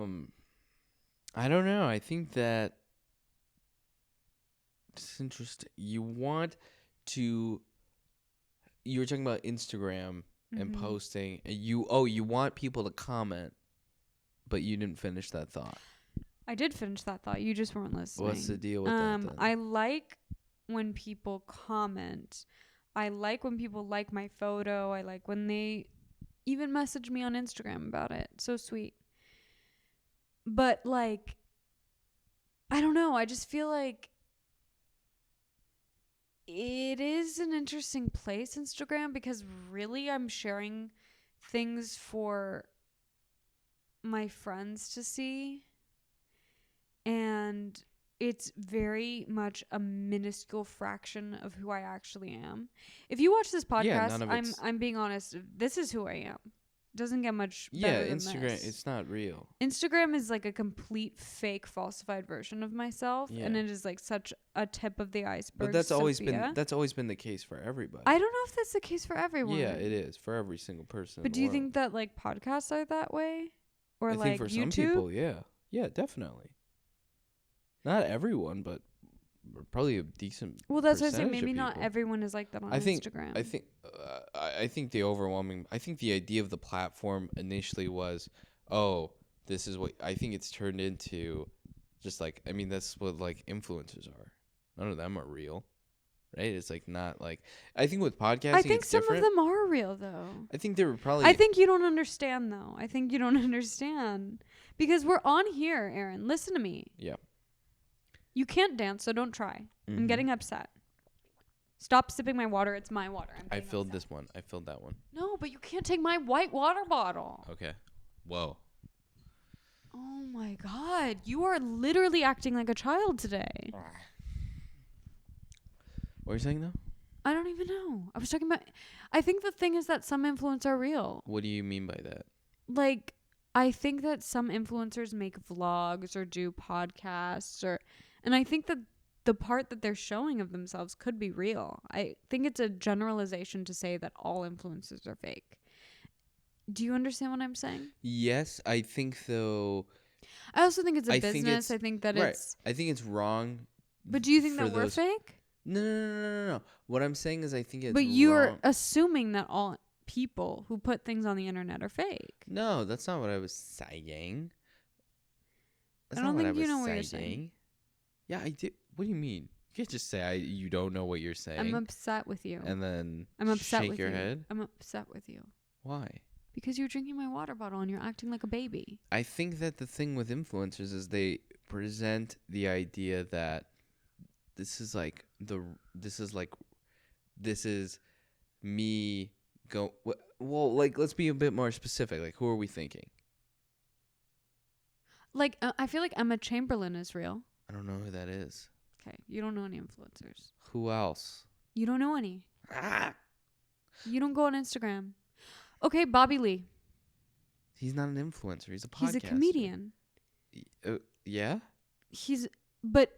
don't know. I think that it's interesting. You were talking about Instagram and Mhm. posting. And you want people to comment, but you didn't finish that thought. I did finish that thought. You just weren't listening. What's the deal with that then? I like when people comment. I like when people like my photo. I like when they even message me on Instagram about it. So sweet. But like, I don't know. I just feel like it is an interesting place, Instagram, because really I'm sharing things for my friends to see. And it's very much a minuscule fraction of who I actually am. If you watch this podcast, none of it's- I'm being honest. This is who I am. doesn't get much Yeah, better than Instagram. this. It's not real. Instagram is like a complete fake falsified version of myself, and Yeah. it is like such a tip of the iceberg. But that's always Sophia. been the case for everybody. I don't know if that's the case for everyone. Yeah, it is for every single person. But do you think that like podcasts are that way, or I like think for YouTube? some people, yeah, definitely. Not everyone, but probably a decent. Well, that's what I say. percentage of Maybe not people. everyone is like that on I think. Instagram. I think the overwhelming. I think the idea of the platform initially was, oh, this is what I think it's turned into. Just like that's what like influencers are. None of them are real, right? It's like not like I think with podcasting, I think it's some different. of them are real though. I think they were probably. I think you don't understand though. I think you don't understand because we're on here, Aaron. Listen to me. Yeah. You can't dance, so don't try. I'm Mhm. getting upset. Stop sipping my water. It's my water. I filled this one. I filled that one. No, but you can't take my white water bottle. Okay. Whoa. Oh my God. You are literally acting like a child today. What are you saying though? I don't even know. I was talking about. I think the thing is that some influencers are real. What do you mean by that? Like, I think that some influencers make vlogs or do podcasts and I think that the part that they're showing of themselves could be real. I think it's a generalization to say that all influencers are fake. Do you understand what I'm saying? Yes, I think though. I also think it's a I think business. it's- I think that Right. it's. I think it's wrong. But do you think for that we're those- fake? No. What I'm saying is I think it's But you're wrong. assuming that all people who put things on the internet are fake. No, that's not what I was saying. That's I not don't what think I you was know what you're saying. Yeah, I did. What do you mean? You can't just say you don't know what you're saying I'm upset with you. and then I'm upset shake with your you. head. I'm upset with you. Why? Because you're drinking my water bottle and you're acting like a baby. I think that the thing with influencers is they present the idea that this is me go well, like let's be a bit more specific. Like who are we thinking? Like, I feel like Emma Chamberlain is real. I don't know who that is. Okay, you don't know any influencers. Who else? You don't know any. Ah! You don't go on Instagram. Okay, Bobby Lee. He's not an influencer. He's a podcaster. He's a comedian. Yeah? But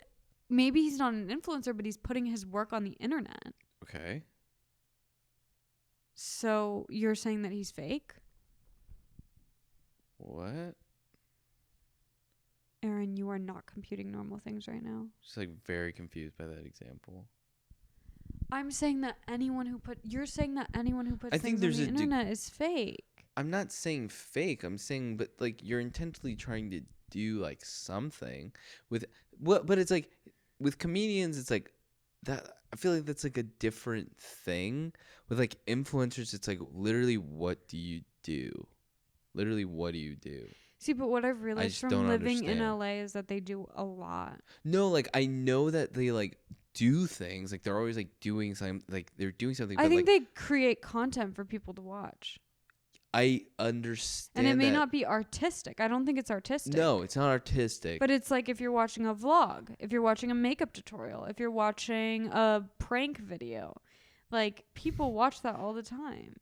maybe he's not an influencer, but he's putting his work on the internet. Okay. So you're saying that he's fake? What? Aaron, you are not computing normal things right now. Just like very confused by that example. I'm saying that you're saying that anyone who puts I think things on there's the internet is fake. I'm not saying fake. I'm saying, but like you're intentionally trying to do like something with but it's like with comedians, it's like that. I feel like that's like a different thing. With like influencers, it's like literally what do you do? Literally, what do you do? See, but what I've realized just from don't living in understand. LA is that they do a lot. No, like I know that they like do things. Like they're always like doing something. Like they're doing something. I but, think like, they create content for people to watch. I understand. And it may that. not be artistic. I don't think it's artistic. No, it's not artistic. But it's like if you're watching a vlog, if you're watching a makeup tutorial, if you're watching a prank video, like people watch that all the time.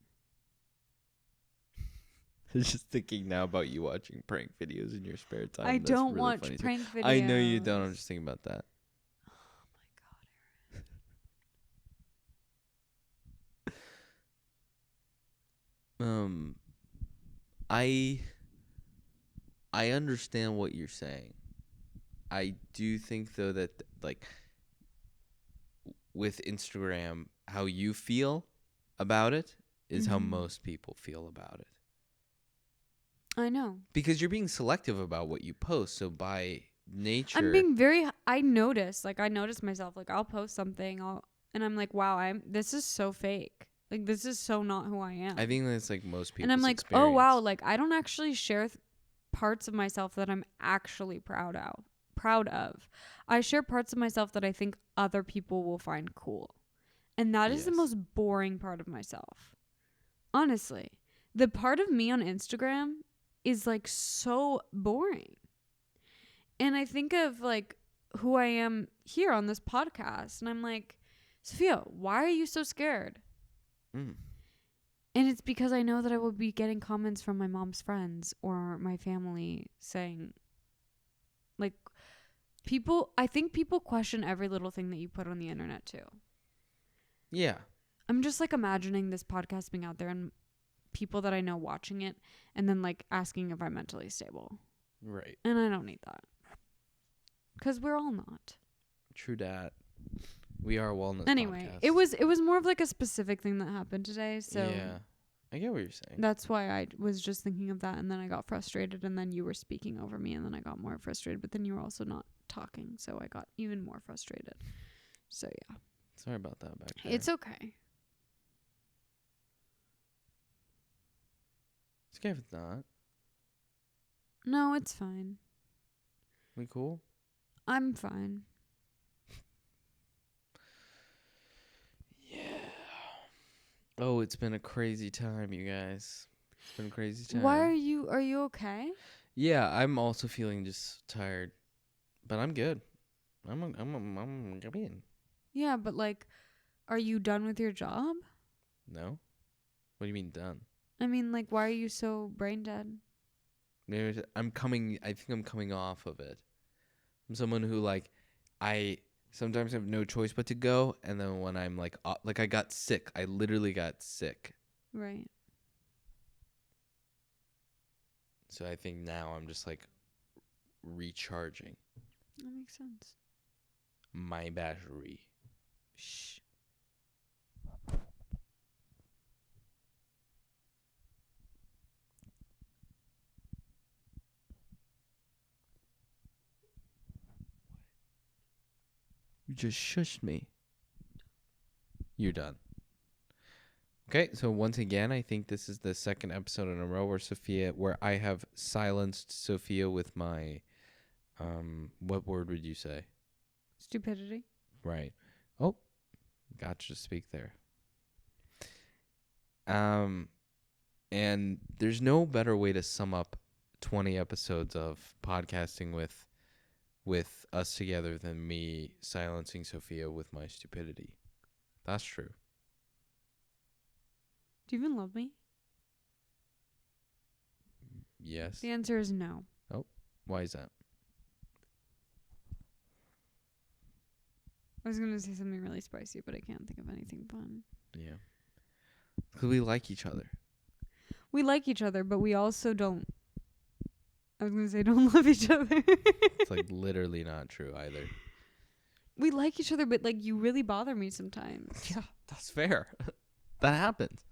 I'm just thinking now about you watching prank videos in your spare time. I That's don't really watch funny too. prank videos. I know you don't. I'm just thinking about that. I understand what you're saying. I do think though that like with Instagram, how you feel about it is how Mhm. most people feel about it. I know. Because you're being selective about what you post, so by nature I'm being very. I notice myself. Like I'll post something, and I'm like, wow, this is so fake. Like this is so not who I am. I think that's like most people. And I'm like, oh wow, like I don't actually share parts of myself that I'm actually proud of. I share parts of myself that I think other people will find cool. And that is the Yes. most boring part of myself. Honestly, the part of me on Instagram is like so boring. And I think of like who I am here on this podcast and I'm like, Sophia, why are you so scared? Mm. And it's because I know that I will be getting comments from my mom's friends or my family saying, like, I think people question every little thing that you put on the internet too. Yeah. I'm just like imagining this podcast being out there and people that I know watching it and then like asking if I'm mentally stable. Right. And I don't need that. Because we're all not. True dat. We are a wellness Anyway, podcast. it was more of like a specific thing that happened today. So yeah. I get what you're saying. that's why I was just thinking of that. And then I got frustrated. And then you were speaking over me. And then I got more frustrated. But then you were also not talking. So I got even more frustrated. So yeah. Sorry about that back there. It's okay. It's okay if it's not. No, it's fine. We cool? I'm fine. Yeah. Oh, it's been a crazy time, you guys. It's been a crazy time. Why are you okay? Yeah, I'm also feeling just tired, but I'm good. I'm good. Yeah, but like, are you done with your job? No? What do you mean done? I mean, like, why are you so brain dead? Maybe I think I'm coming off of it. I'm someone who I sometimes have no choice but to go, and then when I'm like I got sick. I literally got sick. Right. So I think now I'm just like recharging That makes sense. my battery. Shh. You just shushed me. You're done. Okay, so once again, I think this is the second episode in a row where I have silenced Sophia with my, what word would you say? Stupidity. Right. Oh, got you to speak there. And there's no better way to sum up 20 episodes of podcasting with us together than me silencing Sophia with my stupidity. That's true. Do you even love me? Yes. The answer is no. Why is that? I was going to say something really spicy, but I can't think of anything fun. Yeah. Because we like each other. We like each other, but we also don't. I was going to say don't love each other. It's like literally not true either. We like each other, but like you really bother me sometimes. Yeah, that's fair. That happens.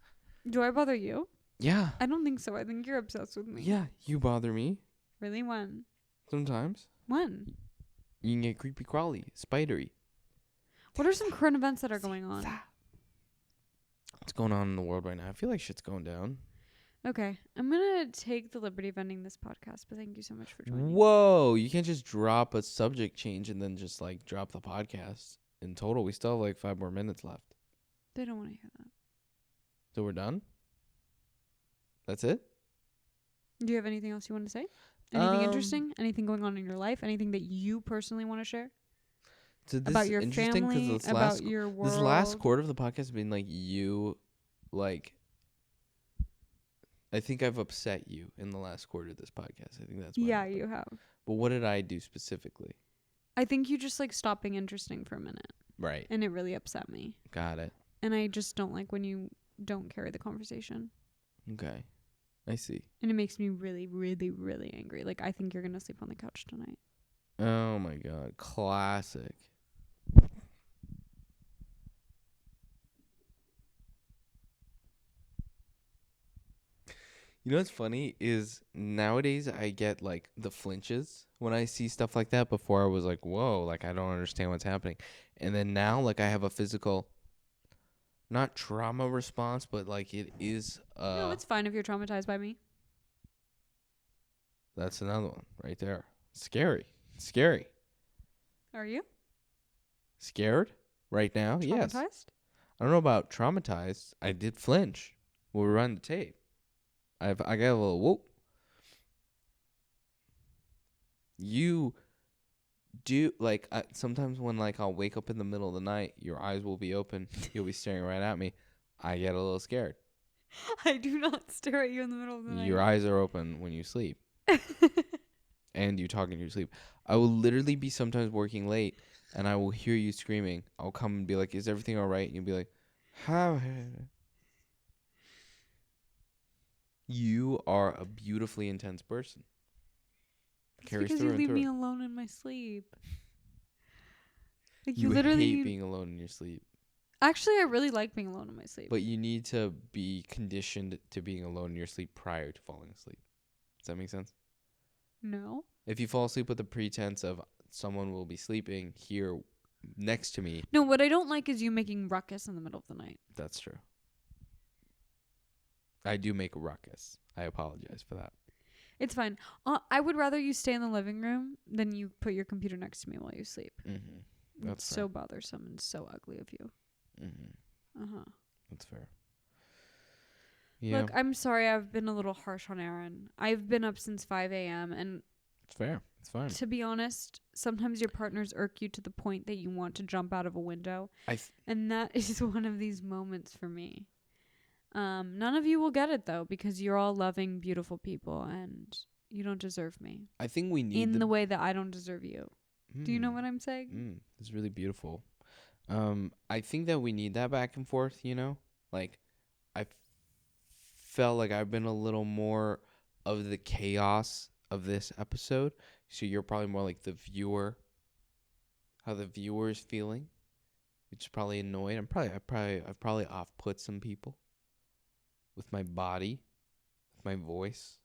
Do I bother you? Yeah. I don't think so. I think you're obsessed with me. Yeah, you bother me Really? When? sometimes. When? You can get creepy crawly, spidery. What are some current events that are going on? What's going on in the world right now? I feel like shit's going down. Okay. I'm going to take the liberty of ending this podcast, but thank you so much for joining. Whoa, you can't just drop a subject change and then just like drop the podcast. In total, we still have like 5 more minutes left. They don't want to hear that. So we're done? That's it? Do you have anything else you want to say? Anything interesting? Anything going on in your life? Anything that you personally want to share? So this About is your interesting family? this About last, your world? this last quarter of the podcast has been like you, like, I think I've upset you in the last quarter of this podcast. I think that's what happened. you have. But what did I do specifically? I think you just like stopped being interesting for a minute. Right. And it really upset me. Got it. And I just don't like when you don't carry the conversation. Okay. I see. And it makes me really, really, really angry. Like, I think you're going to sleep on the couch tonight. Oh my God. Classic. You know what's funny is nowadays I get like the flinches when I see stuff like that. Before I was like, whoa, like I don't understand what's happening. And then now like I have a physical, not trauma response, but like it is. No, it's fine if you're traumatized by me. That's another one right there. Scary. Scary. Are you? Scared right now? Yes. Traumatized? I don't know about traumatized. I did flinch when we were on the tape. I got a little whoop. You do like sometimes when like I'll wake up in the middle of the night, your eyes will be open, you'll be staring right at me. I get a little scared. I do not stare at you in the middle of the night. Your eyes are open when you sleep. And you talk in your sleep. I will literally be sometimes working late, and I will hear you screaming. I'll come and be like, "Is everything all right?" And you'll be like, "How?" You are a beautifully intense person. It's Carries because through you and leave me through. alone in my sleep. Like You literally hate being alone in your sleep, Actually, I really like being alone in my sleep. but you need to be conditioned to being alone in your sleep prior to falling asleep. Does that make sense? No. If you fall asleep with the pretense of someone will be sleeping here next to me, No, what I don't like is you making ruckus in the middle of the night. that's true. I do make a ruckus. I apologize for that. It's fine. I would rather you stay in the living room than you put your computer next to me while you sleep. Mm-hmm. It's That's so bothersome and so ugly of you. Mm-hmm. Uh-huh. That's fair. Yeah, Look, I'm sorry I've been a little harsh on Aaron. I've been up since 5 a.m. and it's fair. It's fine. to be honest, sometimes your partners irk you to the point that you want to jump out of a window. And that is one of these moments for me. None of you will get it, though, because you're all loving, beautiful people, and you don't deserve me. I think we need in the way that I don't deserve you. Do you know what I'm saying? It's really beautiful. I think that we need that back and forth, you know? Like, I felt like I've been a little more of the chaos of this episode. So you're probably more like the viewer, how the viewer is feeling, which is probably annoyed. I've probably off-put some people with my body, with my voice.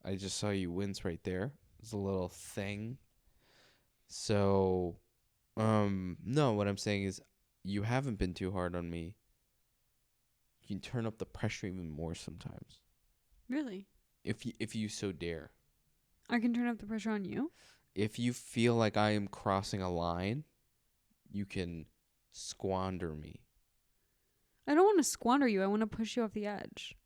I just saw you wince right there. It's a little thing. So, no, what I'm saying is you haven't been too hard on me. You can turn up the pressure even more sometimes. Really? If you so dare. I can turn up the pressure on you? If you feel like I am crossing a line, you can squander me. I don't want to squander you. I want to push you off the edge.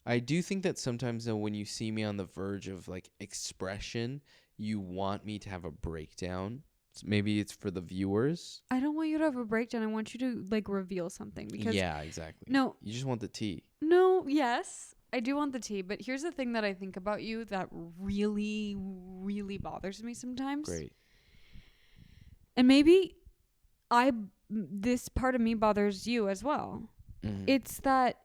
I do think that sometimes, though, when you see me on the verge of, like, expression, you want me to have a breakdown. So maybe it's for the viewers. I don't want you to have a breakdown. I want you to, like, reveal something. Because yeah, exactly. No. You just want the tea. No, yes. I do want the tea. But here's the thing that I think about you that really, really bothers me sometimes. Great. And maybe this part of me bothers you as well. Mm-hmm. It's that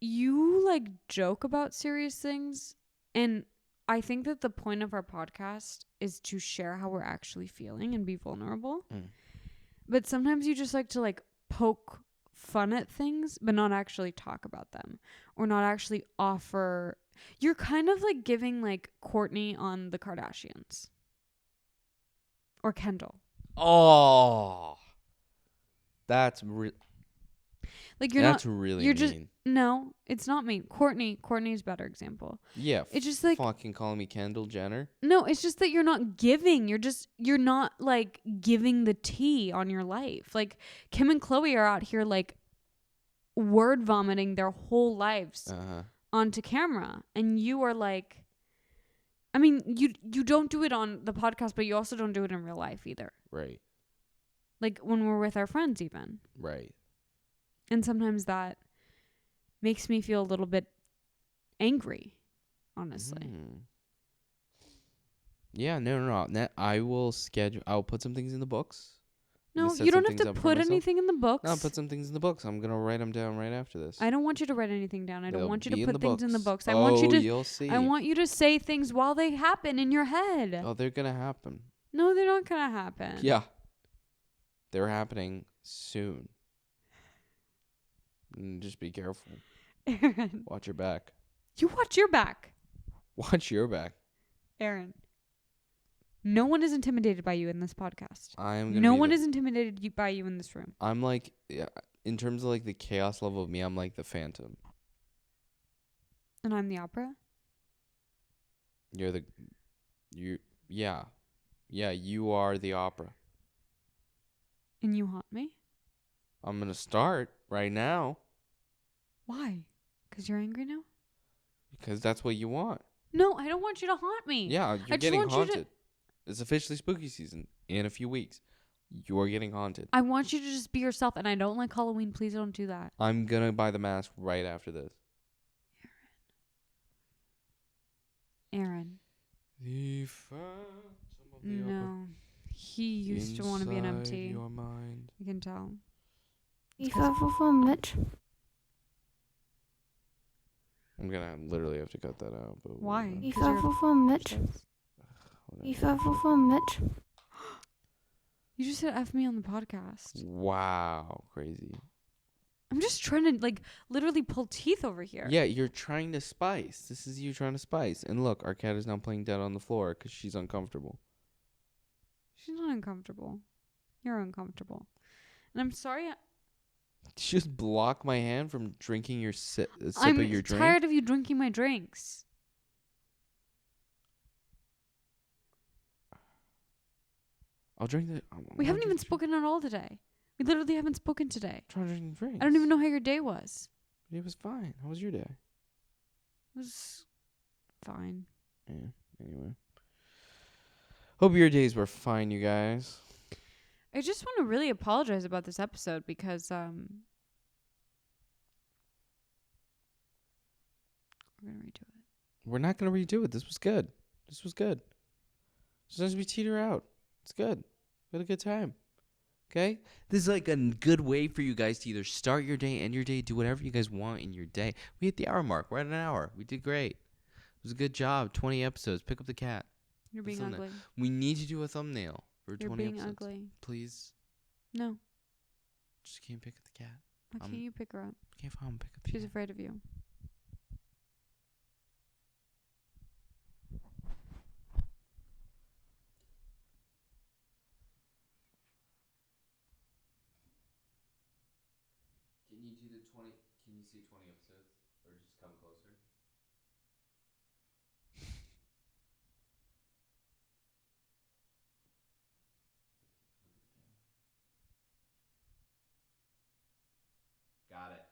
you like joke about serious things, and I think that the point of our podcast is to share how we're actually feeling and be vulnerable. But sometimes you just like to like poke fun at things but not actually talk about them or not actually offer. You're kind of like giving like Courtney on the Kardashians or Kendall. Oh, that's like you're that's not really you're mean. just no, it's not mean. Courtney's a better example. Yeah, it's just like fucking calling me Kendall Jenner. No, it's just that you're not giving. You're not like giving the tea on your life. Like Kim and Chloe are out here like word vomiting their whole lives onto camera, and you are like, I mean, you don't do it on the podcast, but you also don't do it in real life either. Right. Like when we're with our friends, even. Right. And sometimes that makes me feel a little bit angry, honestly. Yeah, no. I will schedule. I'll put some things in the books. No, you don't have to put anything in the books. No, I'll put some things in the books. I'm gonna write them down right after this. I don't want you to write anything down. I don't want you to put things in the books. I Oh, want you to. You'll see. I want you to say things while they happen in your head. Oh, they're gonna happen. No, they're not gonna happen. Yeah. They're happening soon. Just be careful. Aaron. Watch your back. You watch your back. Watch your back. Aaron. No one is intimidated by you in this podcast. No one is intimidated by you in this room. I'm like, in terms of like the chaos level of me, I'm like the Phantom. And I'm the opera? Yeah, you are the opera. And you haunt me? I'm going to start right now. Why? Because you're angry now? Because that's what you want. No, I don't want you to haunt me. Yeah, you're getting haunted. It's officially spooky season in a few weeks. You're getting haunted. I want you to just be yourself, and I don't like Halloween. Please don't do that. I'm gonna buy the mask right after this. Aaron. The phantom of the opera No. He used to want to be an inside MT. your mind. I can tell. I'm gonna literally have to cut that out. But Why? whatever. You just said F me on the podcast. Wow, crazy. I'm just trying to, like, literally pull teeth over here. Yeah, you're trying to spice. This is you trying to spice. And look, our cat is now playing dead on the floor because she's uncomfortable. She's not uncomfortable. You're uncomfortable. And I'm sorry. Just block my hand from drinking your sip of I'm your drink. tired of you drinking my drinks. I'll drink the. We haven't even spoken at all today. We literally haven't spoken today. Try drinking drinks. I don't even know how your day was. It was fine. How was your day? It was fine. Yeah. Anyway. Hope your days were fine, you guys. I just want to really apologize about this episode because we're gonna redo it. We're not gonna redo it. This was good. Sometimes we teeter out. It's good. We had a good time. Okay? This is like a good way for you guys to either start your day, end your day, do whatever you guys want in your day. We hit the hour mark. We're at an hour. We did great. It was a good job. 20 episodes. Pick up the cat. You're being ugly. We need to do a thumbnail for You're 20 being episodes. ugly. Please. No. Just can't pick up the cat. Why can't you pick her up? Can't find him. Pick up the She's cat. afraid of you. Can you do the 20? Can you see 20 episodes? Or just come closer? Got it.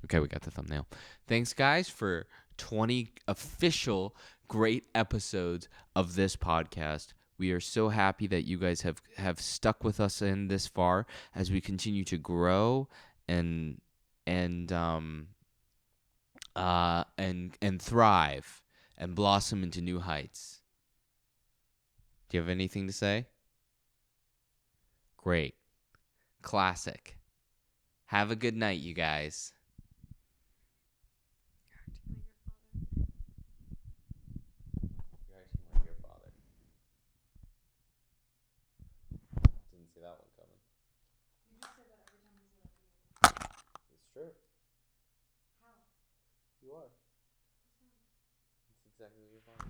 Okay, we got the thumbnail. Thanks, guys, for 20 official great episodes of this podcast. We are so happy that you guys have stuck with us in this far as we continue to grow and thrive and blossom into new heights. Do you have anything to say? Great. Classic. Have a good night, you guys. You're acting like your father. Didn't see that one coming. You just say that every time I say that to you. It's true. How? You are. It's exactly what your father